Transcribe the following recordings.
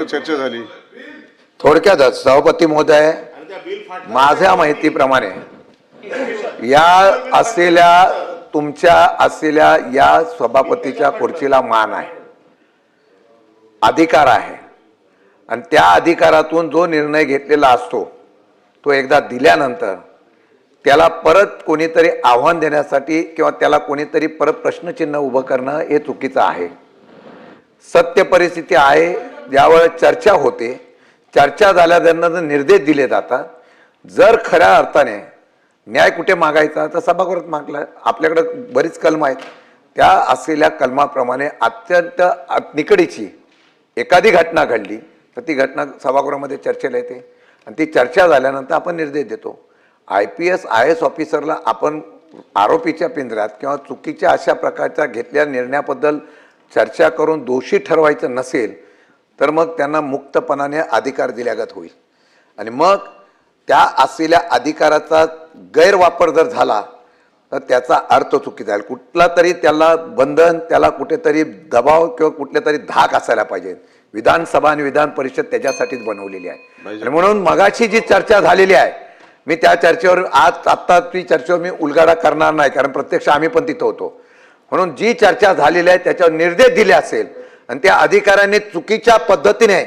चर्चा झाली थोडक्यातच सभापती महोदय, माझ्या माहितीप्रमाणे या असलेल्या तुमच्या असलेल्या या सभापतीच्या खुर्चीला मान आहे, अधिकार आहे आणि त्या अधिकारातून जो निर्णय घेतलेला असतो तो एकदा दिल्यानंतर त्याला परत कोणीतरी आव्हान देण्यासाठी किंवा त्याला कोणीतरी परत प्रश्नचिन्ह उभं करणं हे चुकीचं आहे। सत्य परिस्थिती आहे, ज्यावेळेस चर्चा होते, चर्चा झाल्यानंतर निर्देश दिले जातात। जर खऱ्या अर्थाने न्याय कुठे मागायचा तर सभागृहात मागला। आपल्याकडे बरीच कलम आहेत, त्या असलेल्या कलमाप्रमाणे अत्यंत निकडीची एखादी घटना घडली तर ती घटना सभागृहामध्ये चर्चेला येते आणि ती चर्चा झाल्यानंतर आपण निर्देश देतो। IPS IAS ऑफिसरला आपण आरोपीच्या पिंजऱ्यात किंवा चुकीच्या अशा प्रकारच्या घेतलेल्या निर्णयाबद्दल चर्चा करून दोषी ठरवायचं नसेल तर मग त्यांना मुक्तपणाने अधिकार दिल्यागत होईल आणि मग त्या असलेल्या अधिकाराचा गैरवापर जर झाला तर त्याचा अर्थ चुकीचा आहे। कुठला तरी त्याला बंधन, त्याला कुठेतरी दबाव किंवा कुठले तरी धाक असायला पाहिजे। विधानसभा आणि विधान परिषद त्याच्यासाठीच बनवलेली आहे आणि म्हणून मगाशी जी चर्चा झालेली आहे, मी त्या चर्चेवर आत्ता ती चर्चेवर मी उलगडा करणार नाही, कारण प्रत्यक्ष आम्ही पण तिथं होतो। म्हणून जी चर्चा झालेली आहे त्याच्यावर निर्देश दिले असेल आणि त्या अधिकाऱ्यांनी चुकीच्या पद्धतीने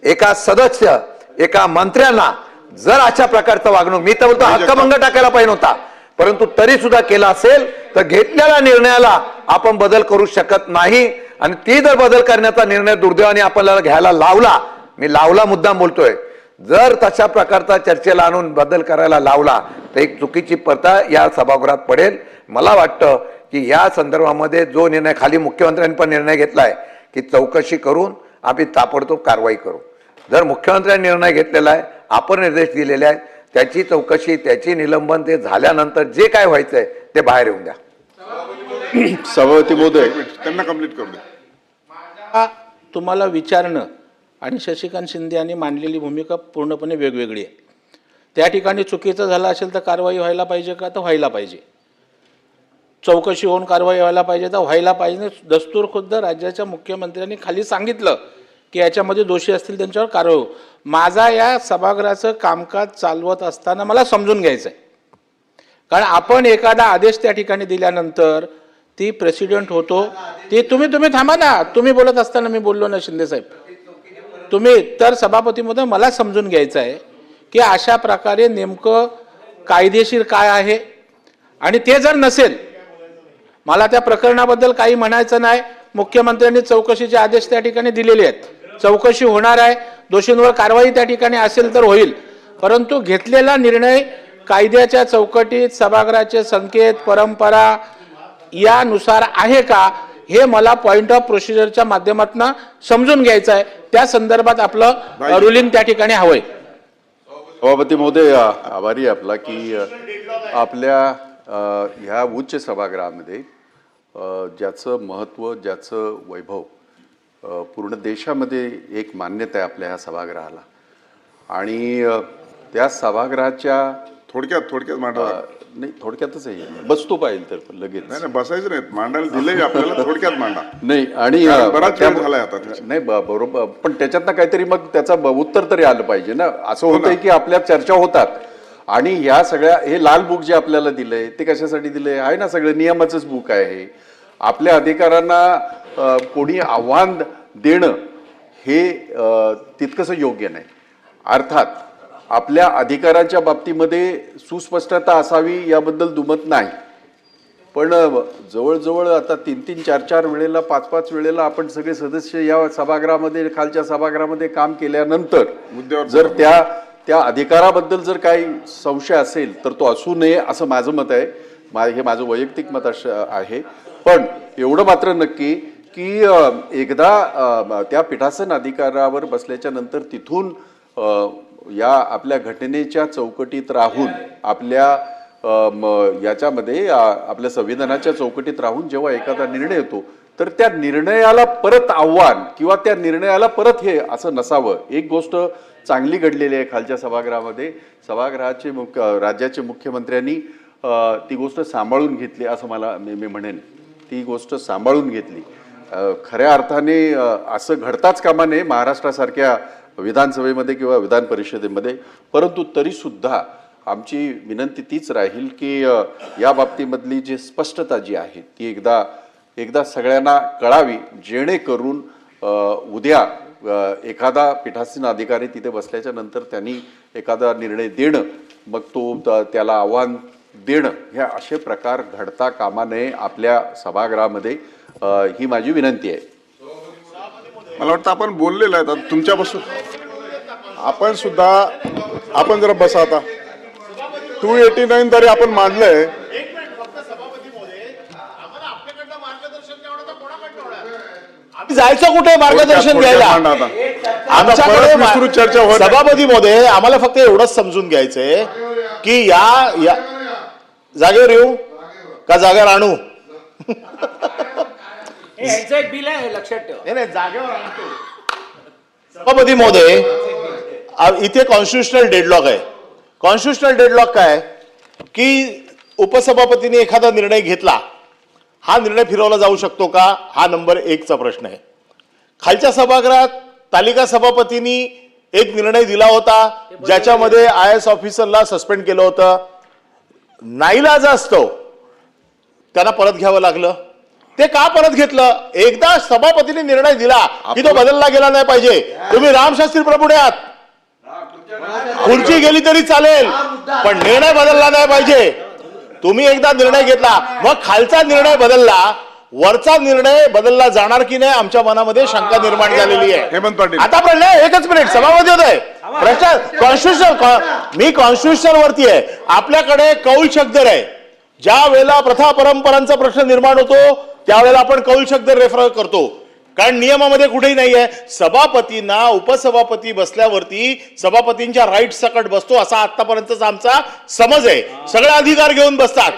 एका सदस्य, एका मंत्र्यांना जर अशा प्रकारचं वागणूक, मी तर बोलतो हक्कभंग टाकायला पाहिजे होता, परंतु तरी सुद्धा केला असेल तर घेतलेल्या निर्णयाला आपण बदल करू शकत नाही आणि ती जर बदल करण्याचा निर्णय दुर्दैवाने आपल्याला घ्यायला लावला, मी लावला मुद्दाम बोलतोय, जर तशा प्रकारचा चर्चेला आणून बदल करायला लावला तर एक चुकीची पडता या सभागृहात पडेल। मला वाटतं की या संदर्भामध्ये जो निर्णय खाली मुख्यमंत्र्यांनी पण निर्णय घेतलाय की चौकशी करून आम्ही ताबडतोब कारवाई करू। जर मुख्यमंत्र्यांनी निर्णय घेतलेला आहे, आपण निर्देश दिलेले आहेत, त्याची चौकशी, त्याची निलंबन ते झाल्यानंतर जे काय व्हायचंय ते बाहेर येऊन द्या। सभापती महोदय, त्यांना कंप्लीट करू द्या। तुम्हाला विचारणं आणि शशिकांत शिंदे यांनी मांडलेली भूमिका पूर्णपणे वेगवेगळी आहे। त्या ठिकाणी चुकीचं झालं असेल तर कारवाई व्हायला पाहिजे का, तर व्हायला पाहिजे। चौकशी होऊन कारवाई व्हायला पाहिजे तर व्हायला पाहिजे। दस्तूर खुद्द राज्याच्या मुख्यमंत्र्यांनी खाली सांगितलं की याच्यामध्ये दोषी असतील त्यांच्यावर कारवाई हो। माझा या सभागृहाचं कामकाज चालवत असताना मला समजून घ्यायचं आहे, कारण आपण एखादा आदेश त्या ठिकाणी दिल्यानंतर ती प्रेसिडेंट होतो, ती तुम्ही थांबा ना, तुम्ही बोलत असताना मी बोललो ना शिंदे साहेब, तुम्ही तर सभापतीमध्ये मला समजून घ्यायचं आहे की अशा प्रकारे नेमकं कायदेशीर काय आहे आणि ते जर नसेल, मला त्या प्रकरणाबद्दल काही म्हणायचं नाही। मुख्यमंत्र्यांनी चौकशीचे आदेश त्या ठिकाणी दिलेले आहेत, चौकशी होणार आहे, दोषींवर कारवाई त्या ठिकाणी असेल तर होईल, परंतु घेतलेला निर्णय कायद्याच्या चौकटीत सभागृहाचे संकेत, परंपरा यानुसार आहे का, हे मला पॉइंट ऑफ प्रोसिजरच्या माध्यमातून समजून घ्यायचं आहे। त्या संदर्भात आपलं रुलिंग त्या ठिकाणी हवंय। सभापती महोदय, आभारी आहे आपला की आपल्या ह्या उच्च सभागृहामध्ये ज्याचं महत्त्व, ज्याचं वैभव पूर्ण देशामध्ये एक मान्यता आहे आपल्या ह्या सभागृहाला आणि त्या सभागृहाच्या थोडक्यात मांडा नाही, थोडक्यातच आहे, बसतो पाहिजे तर लगेच नाही, बसायचं नाही, मांडायला दिलंय आपल्याला, थोडक्यात मांडा नाही आणि बराच वेळ झालाय आता नाही बरोबर, पण त्याच्यातनं काहीतरी मग त्याचं उत्तर तरी आलं पाहिजे ना। असं होतंय की आपल्या चर्चा होतात आणि ह्या सगळ्या, हे लाल बुक जे आपल्याला दिलंय ते कशासाठी दिलंय आहे ना, सगळं नियमाचंच बुक आहे हे। आपल्या अधिकारांना कोणी आव्हान देणं हे तितकंसं योग्य नाही। अर्थात आपल्या अधिकारांच्या बाबतीमध्ये सुस्पष्टता असावी याबद्दल दुमत नाही, पण जवळजवळ आता 3-3, 4-4 वेळेला, 5-5 वेळेला आपण सगळे सदस्य या सभागृहामध्ये, खालच्या सभागृहामध्ये काम केल्यानंतर जर त्या अधिकाराबद्दल जर काही संशय असेल तर तो असू नये असं माझं मत आहे। हे माझं वैयक्तिक मत आहे, पण एवढं मात्र नक्की की एकदा त्या पीठासन अधिकारावर बसल्याच्या नंतर तिथून या आपल्या घटनेच्या चौकटीत राहून, आपल्या याच्यामध्ये आपल्या संविधानाच्या चौकटीत राहून जेव्हा एखादा निर्णय येतो तर त्या निर्णयाला परत आव्हान किंवा त्या निर्णयाला परत हे असं नसावं। एक गोष्ट चांगली घडलेली आहे खालच्या सभागृहामध्ये, सभागृहाचे राज्याचे मुख्यमंत्र्यांनी ती गोष्ट सांभाळून घेतली असं मी म्हणेन, ती गोष्ट सांभाळून घेतली खऱ्या अर्थाने असं घडताच कामा नये महाराष्ट्रासारख्या विधानसभेमध्ये किंवा विधान परिषदेमध्ये. परंतु तरीसुद्धा आमची विनंती तीच राहील की या बाबतीमधली जी स्पष्टता जी आहे ती एकदा सगळ्यांना कळावी, जेणेकरून उद्या एखादा पीठासीन अधिकारी तिथे बसल्याच्या नंतर त्यांनी एखादा निर्णय देणं, मग तो त्याला आव्हान देणं, हे असे प्रकार घडता कामा नये आपल्या सभागृहामध्ये. ही माझी विनंती आहे. मला वाटतं आपण बोललेलं आहे आता तुमच्यापासून. आपण जरा बसा आता. 289 तरी आपण मांडलंय. जायचं कुठे मार्गदर्शन घ्यायला? आमच्याकडे विस्तृत चर्चा होत आहे. सभापती महोदय, आम्हाला फक्त एवढंच समजून घ्यायचंय की या जागेवर येऊ का जागेवर आणू? बिल आहे, लक्षात ठेव. नाही, जागेवर आणतो. सभापती महोदय, इथे कॉन्स्टिट्युशनल डेडलॉक आहे. कॉन्स्टिट्युशनल डेडलॉक काय की उपसभापतीने एखादा निर्णय घेतला, हा निर्णय फिरवला जाऊ शकतो का? हा नंबर 1चा प्रश्न आहे. खालच्या सभागृहात तालिका सभापतींनी एक निर्णय दिला होता ज्याच्यामध्ये IAS ऑफिसरला सस्पेंड केलं होतं. नाईलाज असतो त्यांना परत घ्यावं लागलं. ते का परत घेतलं? एकदा सभापतीने निर्णय दिला की तो बदलला गेला नाही पाहिजे. तुम्ही रामशास्त्री प्रभूने आहात, खुर्ची गेली तरी चालेल पण निर्णय बदलला नाही पाहिजे. तुम्ही एकदा निर्णय घेतला, मग खालचा निर्णय बदलला, वरचा निर्णय बदलला जाणार की नाही आमच्या मनामध्ये शंका निर्माण झालेली आहे. हेमंत पाटील. आता प्रश्न एकच मिनिट, सभापती होतोय प्रश्न. कॉन्स्टिट्युशन, मी कॉन्स्टिट्युशन वरती आहे. आपल्याकडे कौल शब्द आहे. ज्या वेळेला प्रथा परंपरांचा प्रश्न निर्माण होतो त्यावेळेला आपण कौल शब्द रेफर करतो, कारण नियमामध्ये कुठेही नाहीये. सभापतींना उपसभापती बसल्यावरती सभापतींच्या राईट सकट बसतो असा आतापर्यंतचा आमचा समज आहे. सगळे अधिकार घेऊन बसतात.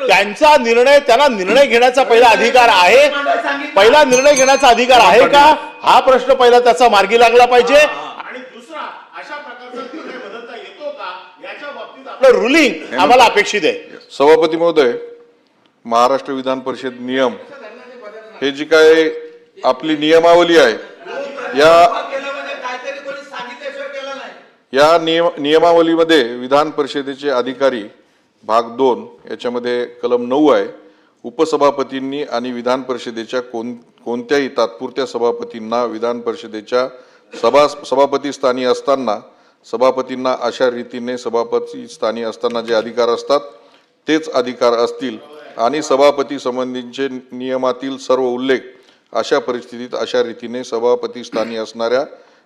त्यांचा निर्णय, त्यांना निर्णय घेण्याचा पहिला अधिकार आहे. पहिला निर्णय घेण्याचा अधिकार आहे का, हा प्रश्न पहिला त्याचा मार्गी लागला पाहिजे. आणि दुसरा, अशा प्रकारचा निर्णय बदलता येतो का याच्या बाबतीत आपलं रुलिंग आम्हाला अपेक्षित आहे. सभापती महोदय, महाराष्ट्र विधान परिषद नियम हे जी काय आपली नियमावली आहे, या नियमावलीमध्ये विधान परिषदेचे अधिकारी भाग 2 याच्यामध्ये कलम 9 आहे. उपसभापतींनी आणि विधान परिषदेच्या कोणत्याही तात्पुरत्या सभापतींना विधान परिषदेच्या सभापती स्थानी असताना सभापतींना अशा रीतीने सभापती स्थानी असताना जे अधिकार असतात तेच अधिकार असतील आणि सभापती संबंधीचे नियमातील सर्व उल्लेख अशा परिस्थितीत अशा रीतीने सभापती स्थानी असणाऱ्या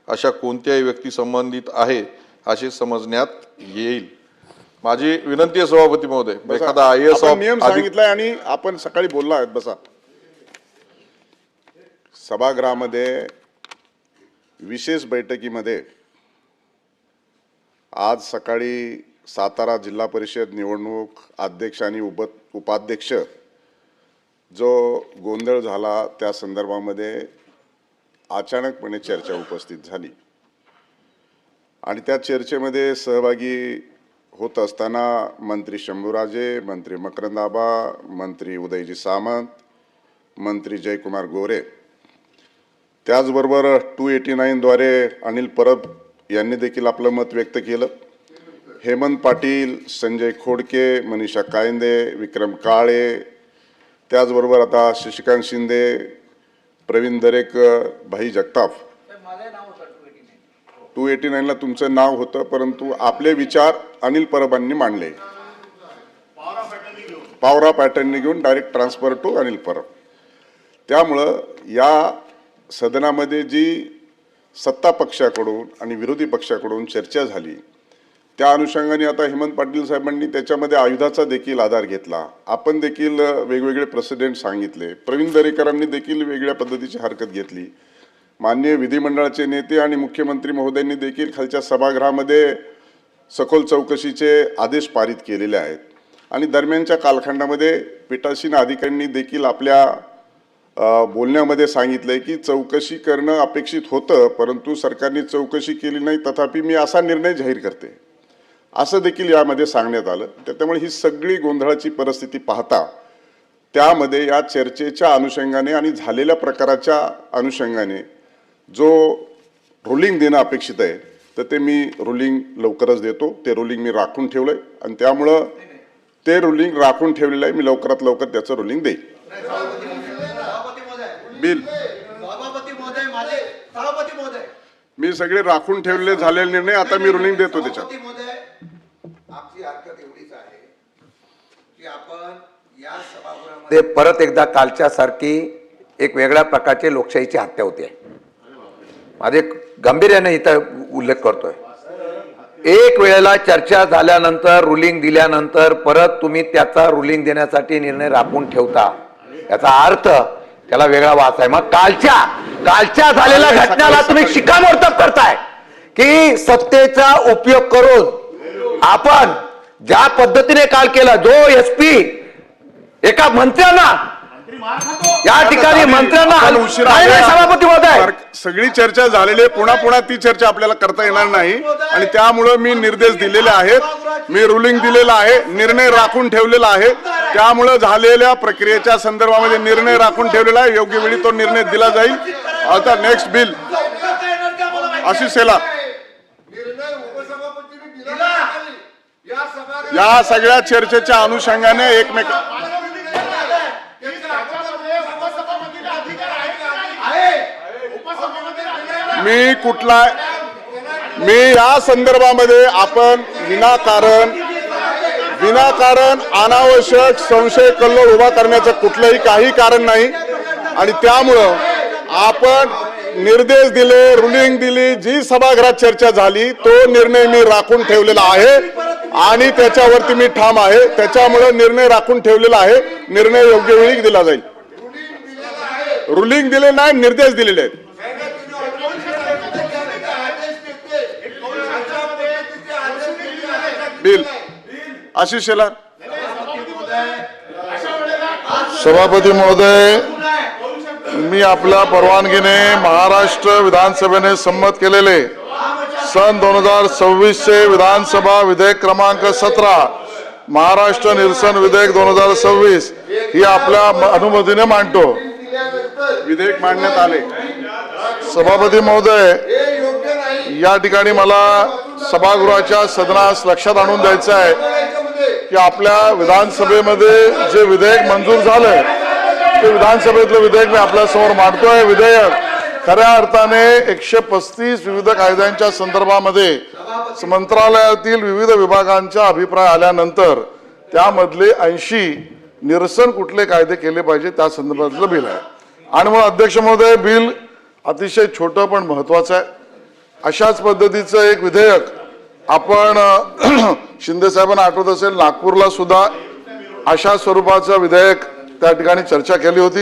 अशा कोणत्याही व्यक्ती संबंधित आहे असे समजण्यात येईल. माझी विनंती आहे सभापती महोदय, एखादा IAS नियम सांगितलाय आणि आपण सकाळी बोलला आहेत. बसा. सभागृहामध्ये विशेष बैठकीमध्ये आज सकाळी सातारा जिल्हा परिषद निवडणूक अध्यक्ष आणि उपाध्यक्ष जो गोंधळ झाला त्या संदर्भामध्ये अचानकपणे चर्चा उपस्थित झाली आणि त्या चर्चेमध्ये सहभागी होत असताना मंत्री शंभूराजे, मंत्री मकरंद आबा, मंत्री उदयजी सामंत, मंत्री जयकुमार गोरे, त्याचबरोबर 289 द्वारे अनिल परब यांनी देखील आपलं मत व्यक्त केलं. हेमंत पाटील, संजय खोडके, मनीषा कायंदे, विक्रम काळे, त्याचबरोबर आता शशिकांत शिंदे, प्रवीण दरेकर, भाई जगताप. 289ला तुमचं नाव होतं, परंतु आपले विचार अनिल परबांनी मांडले. पावरा पॅटर्नने घेऊन direct transfer to Anil Parab. त्यामुळं या सदनामध्ये जी सत्ता पक्षाकडून आणि विरोधी पक्षाकडून चर्चा झाली त्या अनुषंगाने आता हेमंत पाटील साहेबांनी त्याच्यामध्ये आयुधाचा देखील आधार घेतला. आपण देखील वेगवेगळे प्रेसिडेंट सांगितले. प्रवीण दरेकरांनी देखील वेगळ्या पद्धतीची हरकत घेतली. माननीय विधिमंडळाचे नेते आणि मुख्यमंत्री महोदयांनी देखील खालच्या सभागृहामध्ये सखोल चौकशीचे आदेश पारित केलेले आहेत आणि दरम्यानच्या कालखंडामध्ये पीठासीन अधिकाऱ्यांनी देखील आपल्या बोलण्यामध्ये सांगितलंय की चौकशी करणं अपेक्षित होतं, परंतु सरकारने चौकशी केली नाही, तथापि मी असा निर्णय जाहीर करते असं देखील यामध्ये सांगण्यात आलं. त्यामुळे ही सगळी गोंधळाची परिस्थिती पाहता त्यामध्ये या चर्चेच्या अनुषंगाने आणि झालेल्या प्रकाराच्या अनुषंगाने जो रुलिंग देणं अपेक्षित आहे तर ते मी रुलिंग लवकरच देतो. ते रुलिंग मी राखून ठेवलंय आणि त्यामुळं ते रुलिंग राखून ठेवलेलं आहे. मी लवकरात लवकर त्याचं रुलिंग देईन. बिल मी सगळे राखून ठेवलेले झालेले निर्णय आता मी रुलिंग देतो त्याच्यात. आमची हरकत एवढीच आहे की आपण या सभागृहामध्ये परत एकदा कालच्या सारखी एक वेगळ्या प्रकारची लोकशाहीची हत्या होते. माझे गांभीर्याने इथं उल्लेख करतोय. एक वेळेला चर्चा झाल्यानंतर रुलिंग दिल्यानंतर परत तुम्ही त्याचा रुलिंग देण्यासाठी निर्णय राखून ठेवता, याचा अर्थ त्याला वेगळा वास आहे. मग कालच्या झालेल्या घटनेला तुम्ही शिक्कामोर्तब करताय की सत्तेचा उपयोग करून आपण ज्या पद्धतीने काल केला, जो एसपी एका मंत्र्यांना या ठिकाणी मंत्र्यांना उशिरा सभापती महोदय सगळी चर्चा झालेली पुन्हा ती चर्चा आपल्याला करता येणार नाही आणि त्यामुळे मी निर्देश दिलेले आहेत. मी रुलिंग दिलेला आहे, निर्णय राखून ठेवलेला आहे. त्यामुळे झालेल्या प्रक्रियेच्या संदर्भामध्ये निर्णय राखून ठेवलेला आहे. योग्य वेळी तो निर्णय दिला जाईल. आता नेक्स्ट बिल आशिष शेलार. या सगळ्या चर्चेच्या अनुषंगाने मी या संदर्भामध्ये आपण विनाकारण अनावश्यक संशय कल्लोळ उभा करण्याचं कुठलंही काही कारण नाही आणि त्यामुळं आपण निर्देश दिले, रुलिंग दिली, जी सभागृहात चर्चा झाली तो निर्णय मी राखून ठेवलेला आहे आणि त्याच्यावरती मी ठाम आहे. त्याच्यामुळे निर्णय राखून ठेवलेला आहे. निर्णय योग्य वेळी दिला जाईल. रुलिंग दिले नाही, निर्देश दिलेले आहेत. बिल आशिष शेलार. सभापती महोदय, मी आपल्या परवानगीने महाराष्ट्र विधानसभेने संमत केलेले सन 2026 चे विधानसभा विधेयक क्रमांक 17 महाराष्ट्र निरसन विधेयक 2026 ही आपल्या अनुमतीने मांडतो. विधेयक मांडण्यात आले. सभापती महोदय, या ठिकाणी मला सभागृहाच्या सदनास लक्षात आणून द्यायचं आहे की आपल्या विधानसभेमध्ये जे विधेयक मंजूर झालंय ते विधानसभेतलं विधेयक मी आपल्या समोर मांडतोय. विधेयक खऱ्या अर्थाने 135 विविध कायद्यांच्या संदर्भामध्ये मंत्रालयातील विविध विभागांचा अभिप्राय आल्यानंतर त्यामधले 80 निरसन कुठले कायदे केले पाहिजे त्या संदर्भातलं बिल आहे. आणि मग अध्यक्ष महोदय, बिल अतिशय छोटं पण महत्वाचं आहे. अशाच पद्धतीचं एक विधेयक आपण शिंदे साहेबांना आठवत असेल, नागपूरला सुद्धा अशा स्वरूपाचं विधेयक त्या ठिकाणी चर्चा केली होती.